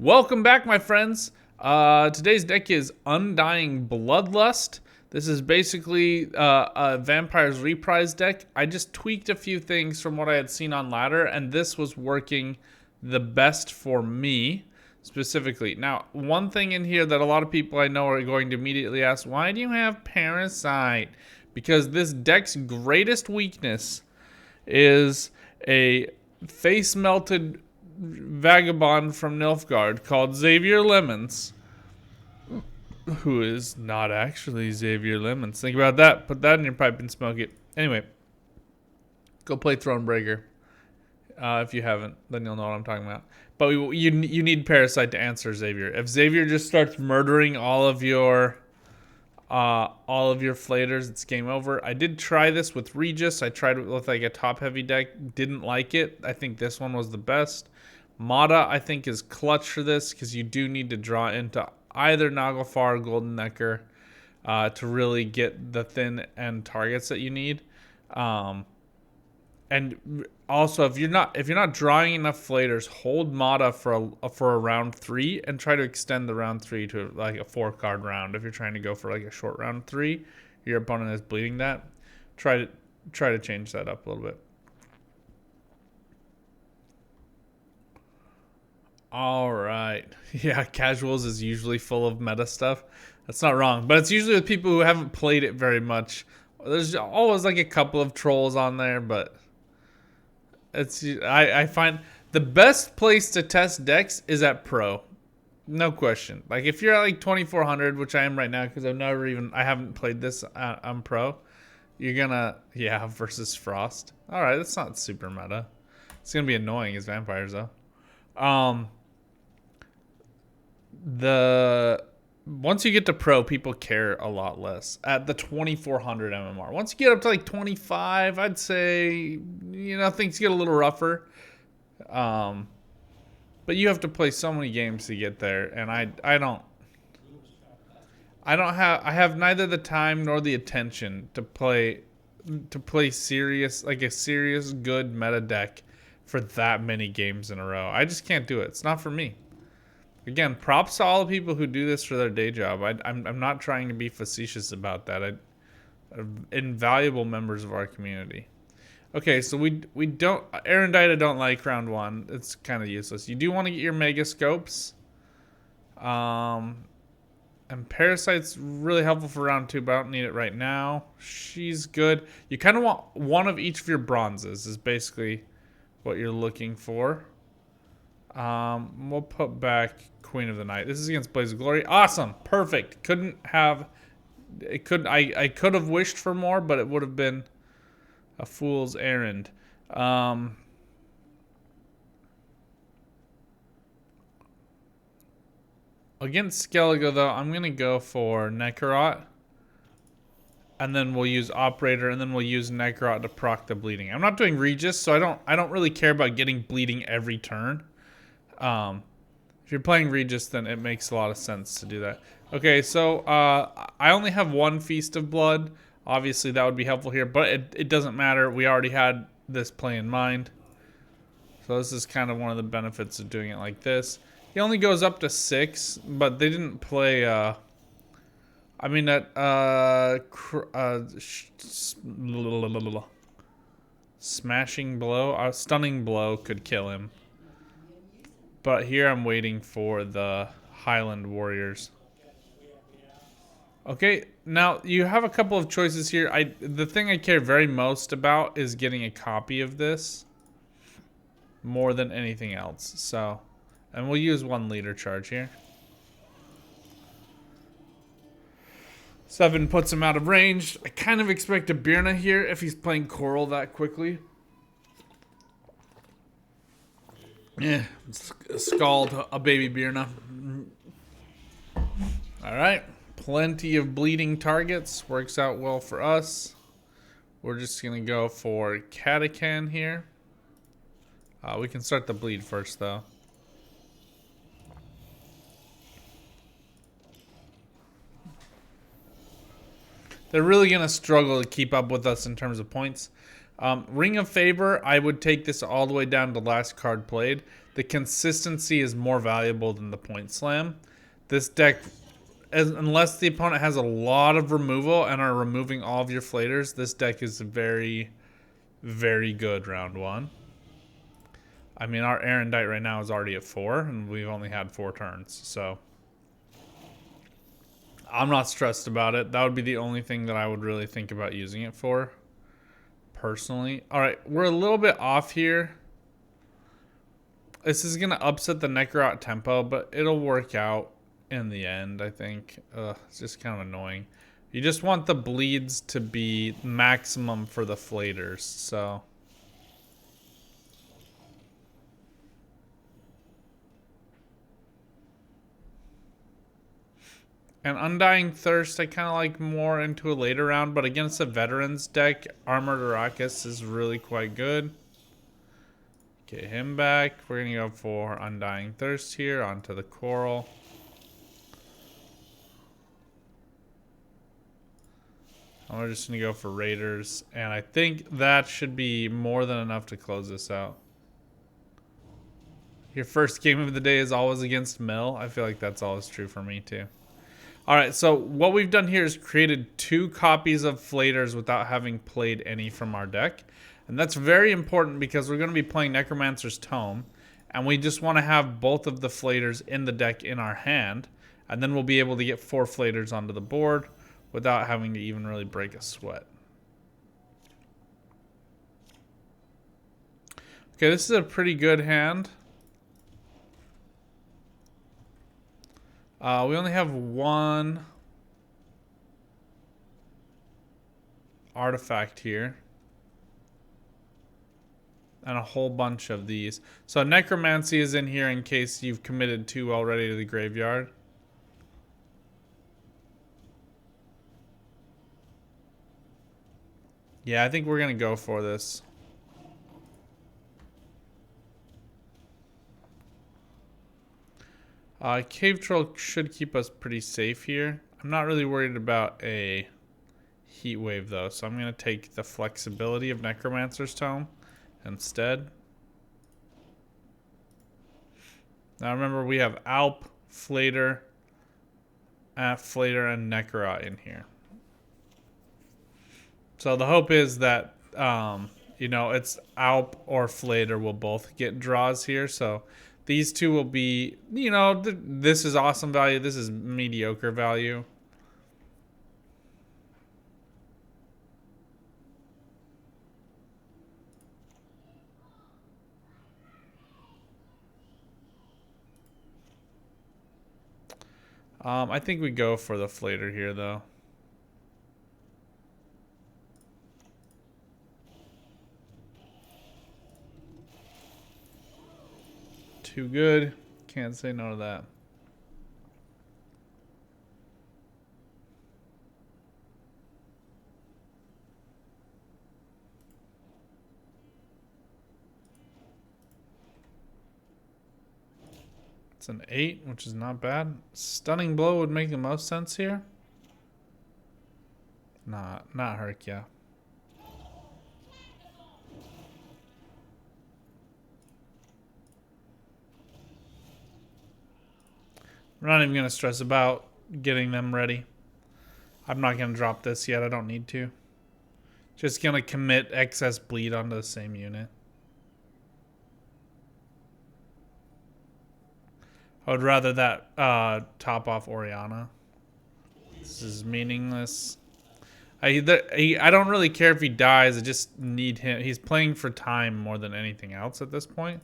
Welcome back, my friends. Today's deck is Undying Bloodlust. This is basically a Vampire's Reprise deck. I just tweaked a few things from what I had seen on ladder, and this was working the best for me, specifically. Now, one thing in here that a lot of people I know are going to immediately ask, why do you have Parasite? Because this deck's greatest weakness is a face-melted vagabond from Nilfgaard called Xavier Lemons, who is not actually Xavier Lemons. Think about that. Put that in your pipe and smoke it. Anyway, go play Thronebreaker. If you haven't, then you'll know what I'm talking about. But you need Parasite to answer Xavier. If Xavier just starts murdering all of your flaters, it's game over. I did try this with Regis. I tried it with like a top heavy deck. Didn't like it. I think this one was the best. Mata, I think, is clutch for this because you do need to draw into either Naglfar or Golden Necker to really get the thin end targets that you need. And also, if you're not drawing enough flaters, hold Mata for a round 3 and try to extend the round 3 to like a 4-card round. If you're trying to go for like a short round 3, your opponent is bleeding that. Try to change that up a little bit. All right. Yeah, casuals is usually full of meta stuff. That's not wrong, but it's usually with people who haven't played it very much. There's always like a couple of trolls on there, but I find the best place to test decks is at Pro. No question. Like if you're at like 2400, which I am right now because I haven't played this on Pro, you're gonna, versus Frost. All right, that's not super meta. It's gonna be annoying as vampires though. Once you get to Pro, people care a lot less at the 2400 MMR. Once you get up to like 25, I'd say things get a little rougher. But you have to play so many games to get there, and I have neither the time nor the attention to play serious, like a serious good meta deck for that many games in a row. I just can't do it. It's not for me. Again, props to all the people who do this for their day job. I'm not trying to be facetious about that. Invaluable members of our community. Okay, so we don't... Erendite I don't like round 1. It's kind of useless. You do want to get your Mega Scopes. And Parasite's really helpful for round 2, but I don't need it right now. She's good. You kind of want one of each of your bronzes is basically what you're looking for. We'll put back Queen of the Night. This is against Blaze of Glory. Awesome. Perfect. I could have wished for more, but it would have been a fool's errand. Against Skellige, though, I'm going to go for Necrot. And then we'll use Operator, and then we'll use Necrot to proc the bleeding. I'm not doing Regis, so I don't really care about getting bleeding every turn. If you're playing Regis, then it makes a lot of sense to do that. Okay, so I only have one Feast of Blood. Obviously, that would be helpful here, but it doesn't matter. We already had this play in mind. So this is kind of one of the benefits of doing it like this. He only goes up to 6, but they didn't play... Smashing Blow, Stunning Blow could kill him. But here I'm waiting for the Highland Warriors. Okay, now you have a couple of choices here. The thing I care very most about is getting a copy of this more than anything else. So, and we'll use 1 leader charge here. 7 puts him out of range. I kind of expect a Birna here if he's playing Coral that quickly. Yeah, scald a baby Birna. Alright, plenty of bleeding targets. Works out well for us. We're just going to go for Catachan here. We can start the bleed first, though. They're really going to struggle to keep up with us in terms of points. Ring of Favor, I would take this all the way down to last card played. the consistency is more valuable than the point slam. This deck, unless the opponent has a lot of removal and are removing all of your flaters, this deck is very, very good round one. I mean, our Erendite right now is already at 4, and we've only had 4 turns, so I'm not stressed about it. That would be the only thing that I would really think about using it for, personally. All right, we're a little bit off here. This is going to upset the Necrot tempo, but it'll work out in the end, I think. It's just kind of annoying. You just want the bleeds to be maximum for the flaters, so... And Undying Thirst, I kind of like more into a later round, but against a Veterans deck, Armored Arrakis is really quite good. Get him back. We're going to go for Undying Thirst here, onto the Coral. And we're just going to go for Raiders, and I think that should be more than enough to close this out. Your first game of the day is always against Mill. I feel like that's always true for me, too. Alright, so what we've done here is created 2 copies of Flaters without having played any from our deck. And that's very important because we're going to be playing Necromancer's Tome. And we just want to have both of the Flaters in the deck in our hand. And then we'll be able to get 4 Flaters onto the board without having to even really break a sweat. Okay, this is a pretty good hand. We only have 1 artifact here. And a whole bunch of these. So Necromancy is in here in case you've committed 2 already to the graveyard. Yeah, I think we're going to go for this. Cave Troll should keep us pretty safe here. I'm not really worried about a Heat Wave though, so I'm going to take the flexibility of Necromancer's Tome instead. Now remember, we have Alp, Flater, Flater, and Necrot in here. So the hope is that, you know, it's Alp or Flater will both get draws here, so... These 2 will be, you know, this is awesome value. This is mediocre value. I think we go for the Flater here, though. Too good. Can't say no to that. It's an 8, which is not bad. Stunning Blow would make the most sense here. Not Herkia. I'm not even going to stress about getting them ready. I'm not going to drop this yet. I don't need to. Just going to commit excess bleed onto the same unit. I would rather that top off Oriana. This is meaningless. I don't really care if he dies. I just need him. He's playing for time more than anything else at this point.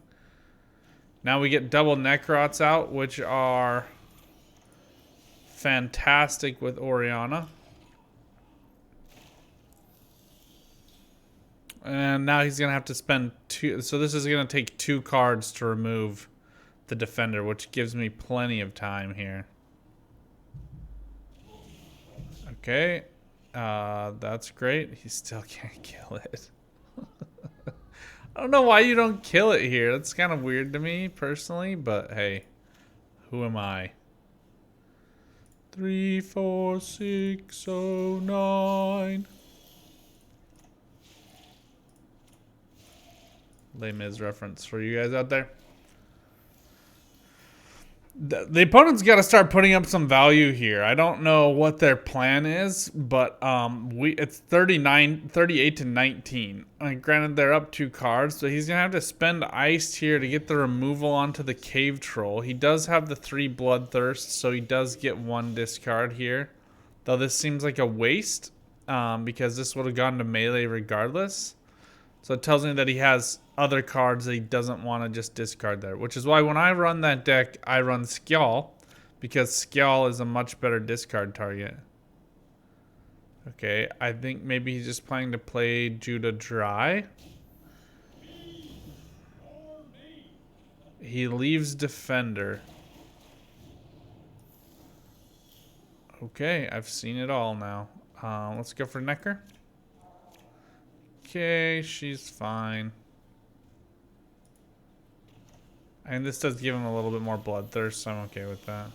Now we get double Necrots out, which are... fantastic with Oriana. And now he's going to have to spend 2. So this is going to take 2 cards to remove the defender, which gives me plenty of time here. Okay. That's great. He still can't kill it. I don't know why you don't kill it here. That's kind of weird to me personally, but hey, who am I? 3, 4, 6, 0, 9. Les Mis reference for you guys out there. The opponent's got to start putting up some value here. I don't know what their plan is, but it's 38 to 19. Granted, they're up 2 cards, so he's gonna have to spend ice here to get the removal onto the cave troll. He does have the 3 bloodthirst, so he does get 1 discard here. Though this seems like a waste, because this would have gone to melee regardless. So it tells me that he has other cards that he doesn't want to just discard there. Which is why when I run that deck, I run Skjall. Because Skjall is a much better discard target. Okay, I think maybe he's just planning to play Judah Dry. He leaves Defender. Okay, I've seen it all now. Let's go for Necker. Okay, she's fine. And this does give him a little bit more bloodthirst, so I'm okay with that.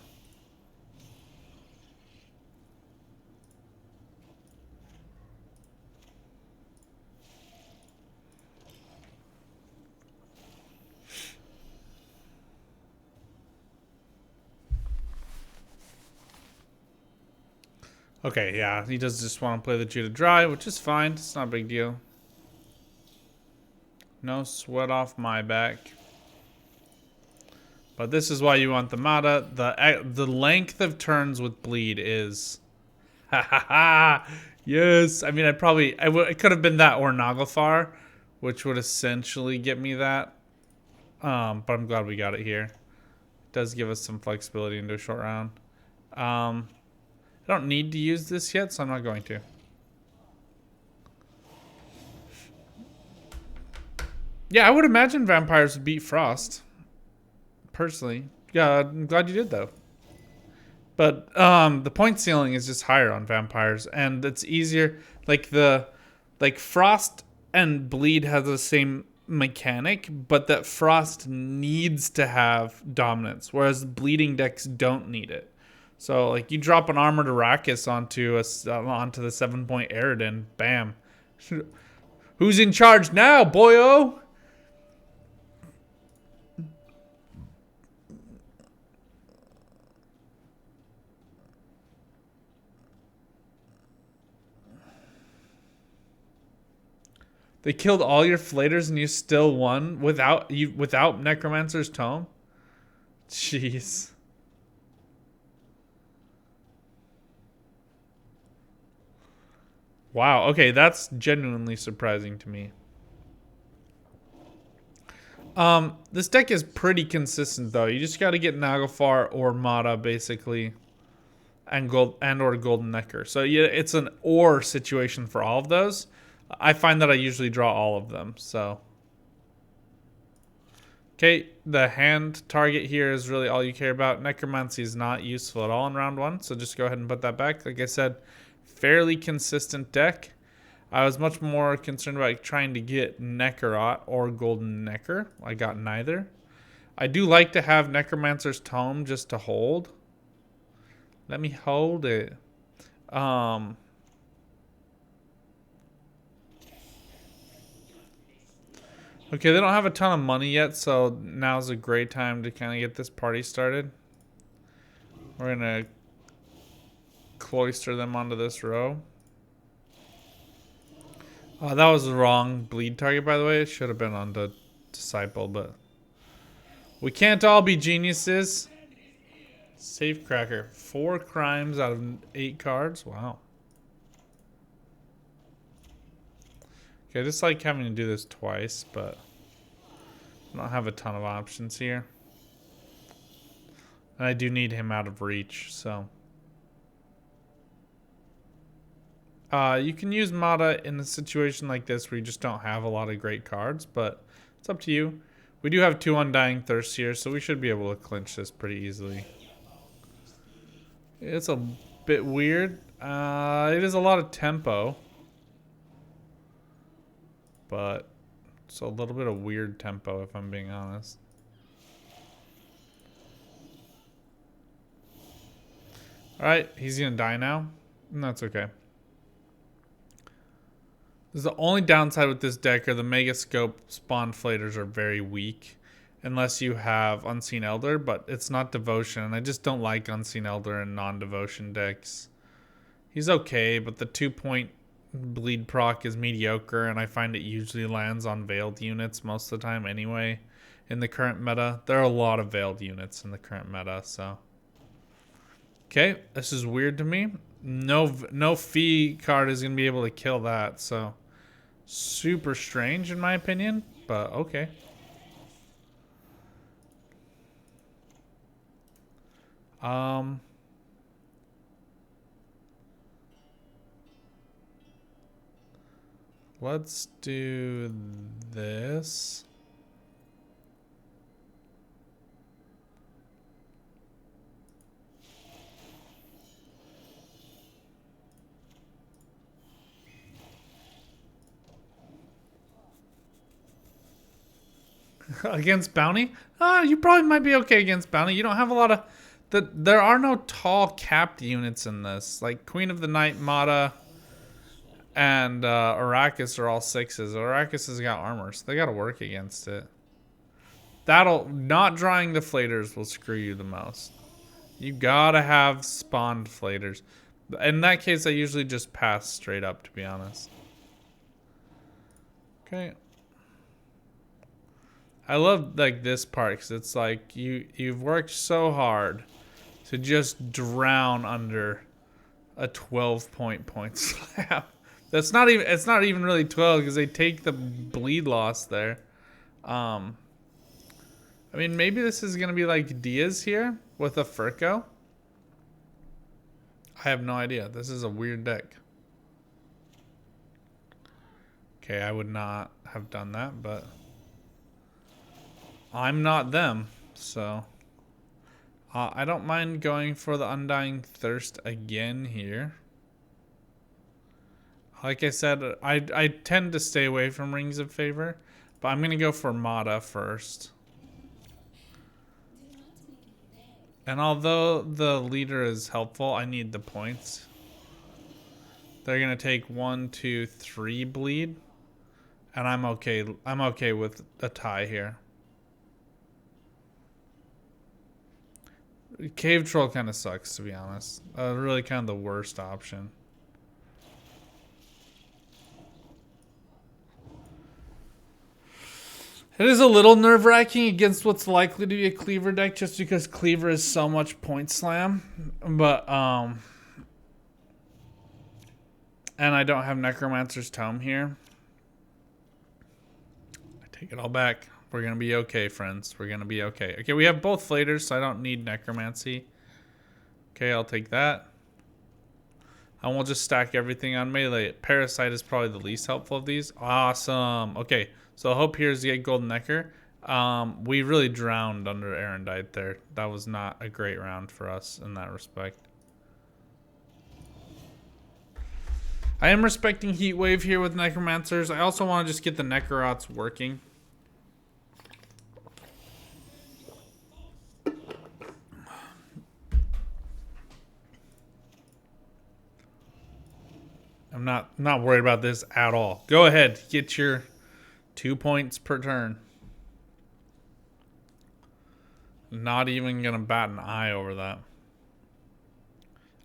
Okay, yeah, he does just want to play the Judah Dry, which is fine. It's not a big deal. No sweat off my back. But this is why you want the Mata. The length of turns with bleed is... Ha ha ha! Yes! I mean, it could have been that or Naglfar, which would essentially get me that. But I'm glad we got it here. It does give us some flexibility into a short round. I don't need to use this yet, so I'm not going to. Yeah, I would imagine vampires would beat Frost. Personally. Yeah, I'm glad you did, though. But the point ceiling is just higher on vampires, and it's easier. Like Frost and Bleed has the same mechanic, but that Frost needs to have dominance, whereas bleeding decks don't need it. So like you drop an Armored Arrakis onto the 7-point Aridin, bam. Who's in charge now, boyo? They killed all your flaters and you still won without Necromancer's Tome? Jeez. Wow, okay, that's genuinely surprising to me. This deck is pretty consistent though. You just gotta get Naglfar or Mata basically. And or Golden Necker. So yeah, it's an or situation for all of those. I find that I usually draw all of them, so. Okay, the hand target here is really all you care about. Necromancy is not useful at all in round 1, so just go ahead and put that back. Like I said, fairly consistent deck. I was much more concerned about trying to get Neckarot or Golden Necker. I got neither. I do like to have Necromancer's Tome just to hold. Let me hold it. Okay, they don't have a ton of money yet, so now's a great time to kind of get this party started. We're going to cloister them onto this row. That was the wrong bleed target, by the way. It should have been on the Disciple, but... We can't all be geniuses. Safecracker. 4 crimes out of 8 cards. Wow. Okay, I just like having to do this twice, but I don't have a ton of options here. And I do need him out of reach, so. You can use Mata in a situation like this where you just don't have a lot of great cards, but it's up to you. We do have 2 Undying Thirsts here, so we should be able to clinch this pretty easily. It's a bit weird. It is a lot of tempo. But it's a little bit of weird tempo, if I'm being honest. Alright, he's gonna die now. And that's okay. This is the only downside with this deck are the Mega Scope spawn flaters are very weak. unless you have Unseen Elder, but it's not Devotion, and I just don't like Unseen Elder in non-Devotion decks. He's okay, but the 2-point bleed proc is mediocre, and I find it usually lands on Veiled units most of the time anyway. In the current meta, there are a lot of Veiled units in the current meta, so. Okay, this is weird to me. No fee card is going to be able to kill that, so. Super strange in my opinion, but okay. Let's do this. Against Bounty? You probably might be okay against Bounty. You don't have a lot of... There are no tall capped units in this. Like Queen of the Night, Mata, and Arrakis are all 6s. Arrakis has got armor, so they gotta work against it. Not drawing the flaters will screw you the most. You gotta have spawned flaters. In that case, I usually just pass straight up, to be honest. Okay. I love like this part because it's like you've worked so hard to just drown under a 12-point slab. It's not even really 12 because they take the bleed loss there. I mean, maybe this is gonna be like Diaz here with a Furco. I have no idea. This is a weird deck. Okay, I would not have done that, but I'm not them, so I don't mind going for the Undying Thirst again here. Like I said, I tend to stay away from Rings of Favor, but I'm gonna go for Mata first. And although the leader is helpful, I need the points. They're gonna take 1, 2, 3 bleed, and I'm okay. I'm okay with a tie here. Cave Troll kind of sucks, to be honest. Really kind of the worst option. It is a little nerve-wracking against what's likely to be a Cleaver deck just because Cleaver is so much point slam. But, and I don't have Necromancer's Tome here. I take it all back. We're going to be okay, friends. We're going to be okay. Okay, we have both Flaters, so I don't need Necromancy. Okay, I'll take that. And we'll just stack everything on melee. Parasite is probably the least helpful of these. Awesome. Okay, so Hope here is to get Golden Necker. We really drowned under Erendite there. That was not a great round for us in that respect. I am respecting Heat Wave here with Necromancers. I also want to just get the Necrots working. I'm not worried about this at all. Go ahead, get your 2 points per turn. Not even gonna bat an eye over that.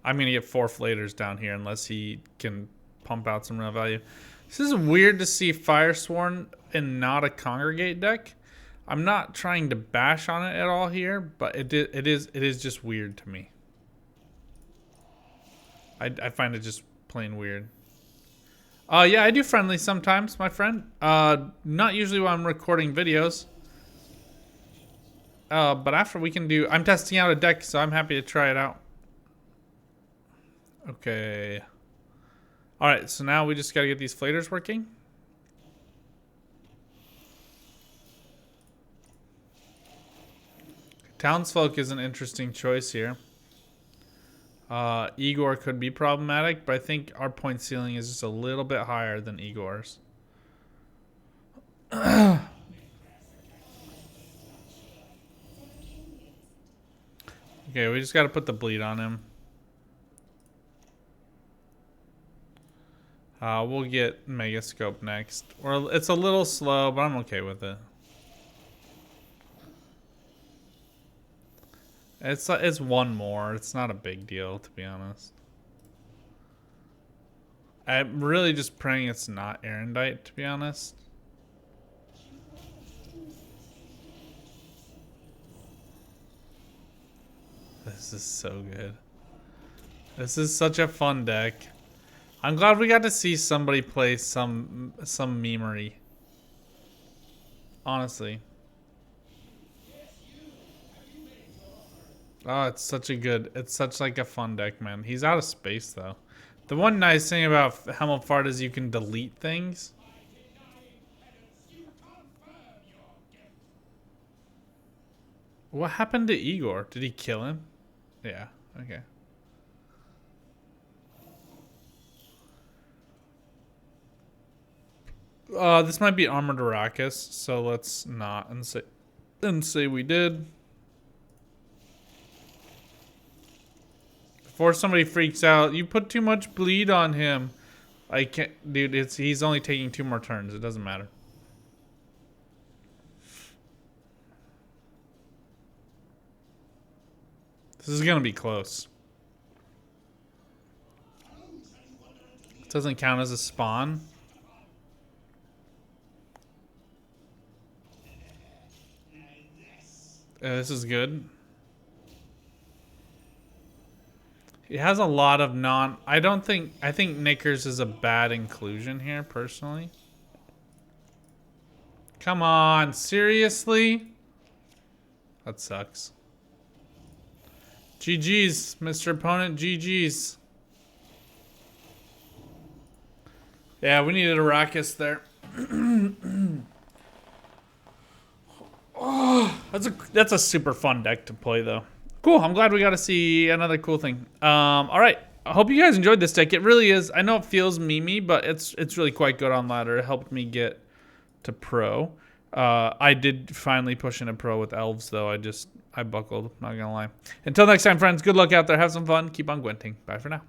I'm gonna get 4 flaters down here unless he can pump out some real value. This is weird to see Firesworn and not a Congregate deck. I'm not trying to bash on it at all here, but it is just weird to me. I find it just plain weird. Yeah, I do friendly sometimes, my friend. Not usually when I'm recording videos. But after we can do... I'm testing out a deck, so I'm happy to try it out. Okay. Alright, so now we just gotta get these flaters working. Townsfolk is an interesting choice here. Igor could be problematic, but I think our point ceiling is just a little bit higher than Igor's. Okay, we just got to put the bleed on him. We'll get Megascope next. Or it's a little slow, but I'm okay with it. It's one more. It's not a big deal, to be honest. I'm really just praying it's not Erendite, to be honest. This is so good. This is such a fun deck. I'm glad we got to see somebody play some memery. Honestly. Oh, it's such like a fun deck, man. He's out of space though. The one nice thing about Hemmelfart is you can delete things. What happened to Igor? Did he kill him? Yeah, okay. This might be Armored Arrakis, so let's not and say we did. Before somebody freaks out, you put too much bleed on him. I can't, dude. He's only taking 2 more turns. It doesn't matter. This is gonna be close. It doesn't count as a spawn. This is good. He has a lot of I think Knickers is a bad inclusion here, personally. Come on, seriously? That sucks. GG's, Mr. Opponent, GG's. Yeah, we needed Arrakis there. Oh, that's a super fun deck to play though. Cool. I'm glad we got to see another cool thing. All right. I hope you guys enjoyed this deck. It really is. I know it feels memey, but it's really quite good on ladder. It helped me get to pro. I did finally push into pro with elves though. I buckled. Not gonna lie. Until next time, friends. Good luck out there. Have some fun. Keep on gwenting. Bye for now.